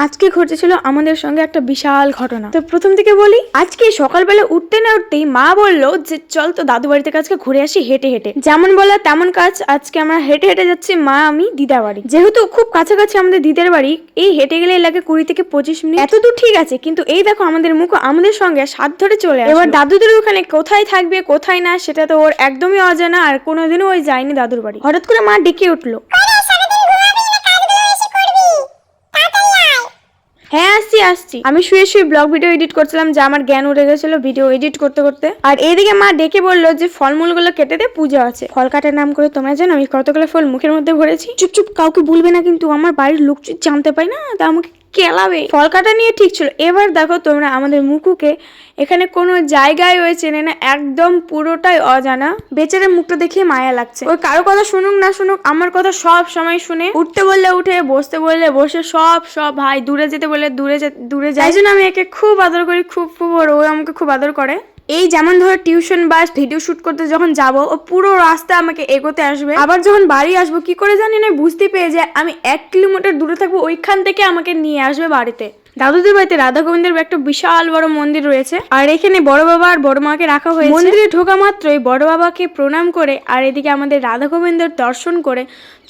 আজকে ঘটেছিল আমাদের সঙ্গে একটা বিশাল ঘটনা। তো প্রথম থেকে বলি, আজকে সকালবেলা উঠতে না উঠতেই মা বললো যে চল তো দাদু বাড়িতে আজকে ঘুরে আসি হেঁটে হেঁটে। যেমন বলা তেমন কাজ, আজকে আমরা হেঁটে হেঁটে যাচ্ছি মা আমি দিদা বাড়ি। যেহেতু খুব কাছাকাছি আমাদের দিদার বাড়ি, এই হেঁটে গেলে লাগে 20 থেকে 25 মিনিট। এত দূর ঠিক আছে, কিন্তু এই দেখো আমাদের মুখ আমাদের সঙ্গে সাথ ধরে চলে আসে। এবার দাদুদের ওখানে কোথায় থাকবে কোথায় না সেটা তো ওর একদমই অজানা, আর কোনোদিনও ওই যায়নি দাদুর বাড়ি। হঠাৎ করে মা ডেকে উঠলো, হ্যাঁ আসছি। আমি শুয়ে শুয়ে ব্লগ ভিডিও এডিট করছিলাম, যা আমার জ্ঞান উঠে গেছিল ভিডিও এডিট করতে করতে। আর এইদিকে মা ডেকে বললো যে ফলমূলগুলো কেটে দে, পুজো আছে। ফল কাটার নাম করে তোমরা জানো আমি কতগুলো ফল মুখের মধ্যে ভরেছি। চুপ কাউকে বলবে না, কিন্তু আমার বাড়ির লোক জানতে পাই না, তা আমাকে কেলাবে। ফল কাটা নিয়ে ঠিক ছিল। এবার দেখো তোমরা আমাদের মুকুকে এখানে কোনো জায়গায় ওই চেনে না, একদম পুরোটাই অজানা। বেচারের মুখটা দেখে মায়া লাগছে। ওই কারো কথা শুনুক না শুনুক, আমার কথা সব সময় শুনে, উঠতে বললে উঠে, বসতে বললে বসে, সব ভাই দূরে যেতে বললে দূরে যায়। জন্য আমি একে খুব আদর করি, খুব আর ও আমাকে খুব আদর করে। এই যেমন ধরো টিউশন বা ভিডিও শুট করতে যখন যাব, ও পুরো রাস্তা আমাকে এগোতে আসবে। আবার যখন বাড়ি আসবো কি করে জানি না, বুঝতে পেরে যায় আমি 1 কিলোমিটার দূরে থাকবো, ওইখান থেকে আমাকে নিয়ে আসবে বাড়িতে। দাদুদের বাড়িতে রাধা গোবিন্দের একটা বিশাল বড় মন্দির রয়েছে, আর এখানে বড় বাবা আর বড় মাকে রাখা হয়েছে। মন্দিরে ঢোকা মাত্রই বড় বাবাকে প্রণাম করে আর এদিকে আমাদের রাধা গোবিন্দের দর্শন করে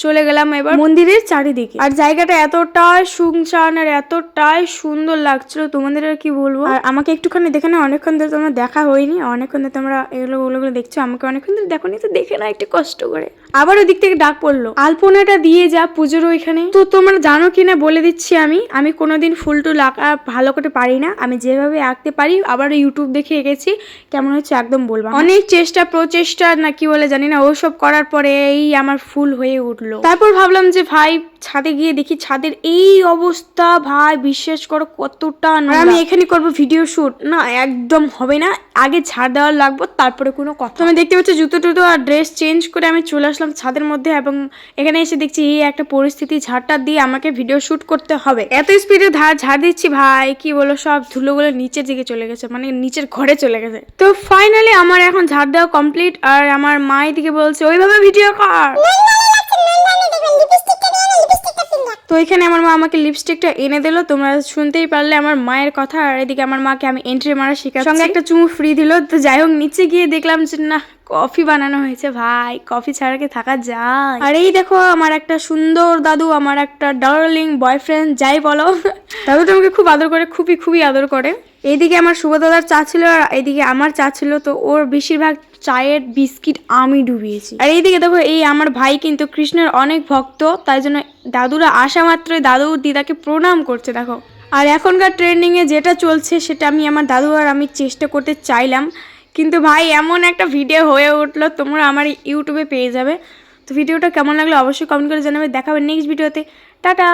চলে গেলাম এবার মন্দিরের চারিদিকে। আর জায়গাটা এতটাই শুনশান আর এতটাই সুন্দর লাগছিল, তোমাদের আর কি বলবো। আর আমাকে একটুখানি দেখে না, অনেকক্ষণ ধরে তোমরা দেখা হয়নি, অনেকক্ষণ ধরে তোমরা ওগুলো দেখছো, আমাকে অনেকক্ষণ ধরে দেখো নি, তো দেখে না একটু কষ্ট করে। আবার ওই দিক থেকে ডাক পড়লো, আলপনাটা দিয়ে যা পুজোর ওইখানে। তো তোমরা জানো কিনা বলে দিচ্ছি, আমি কোনোদিন ফুল টুল আঁকা ভালো করে পারি না, আমি যেভাবে আঁকতে পারি আবার ইউটিউব দেখে এঁকেছি, কেমন হচ্ছে একদম বলবা। অনেক চেষ্টা প্রচেষ্টা না কি বলে জানি না, ওসব করার পরে এই আমার ফুল হয়ে উঠলো। তারপর ভাবলাম যে ভাই ছাদে গিয়ে দেখি, ছাদের এই অবস্থা ভাই বিশ্বাস করো কতটা নোংরা। আমি এখানে করবো ভিডিও শুট, না একদম হবে না, আগে ঝাড় দেওয়ার লাগবো তারপরে কোনো কথা। তুমি দেখতে পাচ্ছ জুতো টুতো আর ড্রেস চেঞ্জ করে আমি চলে আসলাম ছাদের মধ্যে, এবং এখানে এসে দেখছি এই একটা পরিস্থিতি, ঝাড়টা দিয়ে আমাকে ভিডিও শুট করতে হবে। এত স্পিডে ঝাড় দিচ্ছি ভাই কি বলো, সব ধুলোগুলো নিচের দিকে চলে গেছে, মানে নিচের ঘরে চলে গেছে। তো ফাইনালি আমার এখন ঝাড় দেওয়া কমপ্লিট, আর আমার মা এদিকে বলছে ওইভাবে ভিডিও কর। তো এখানে আমার মা আমাকে লিপস্টিকটা এনে দিল, তোমরা শুনতেই পারলে আমার মায়ের কথা। আর এদিকে আমার মাকে আমি এন্ট্রি মারা শেখাচ্ছি, সঙ্গে একটা চুমু ফ্রি দিল। তো যাই হোক নিচে গিয়ে দেখলাম যে না কফি বানানো হয়েছে, ভাই কফি ছাড়া কি থাকা যায়। আর এই দেখো আমার একটা সুন্দর দাদু, আমার একটা ডার্লিং বয়ফ্রেন্ড যাই বলো, দাদুটা আমাকে খুব আদর করে, খুবই আদর করে। এইদিকে আমার শুভ দাদার চা ছিল, আর এইদিকে আমার চা ছিল। তো ওর বেশিরভাগ চায়ের বিস্কিট আমি ডুবিয়েছি। আর এইদিকে দেখো এই আমার ভাই কিন্তু কৃষ্ণের অনেক ভক্ত, তাই জন্য দাদুরা আসা মাত্রই দাদু দিদাকে প্রণাম করছে দেখো। আর এখনকার ট্রেন্ডিং এ যেটা চলছে সেটা আমি আমার দাদু আর আমি চেষ্টা করতে চাইলাম, কিন্তু ভাই এমন একটা ভিডিও হয়ে উঠলো, তোমরা আমার ইউটিউবে পেয়ে যাবে। তো ভিডিওটা কেমন লাগলো অবশ্যই কমেন্ট করে জানাবে। দেখাবে নেক্সট ভিডিওতে। টাটা।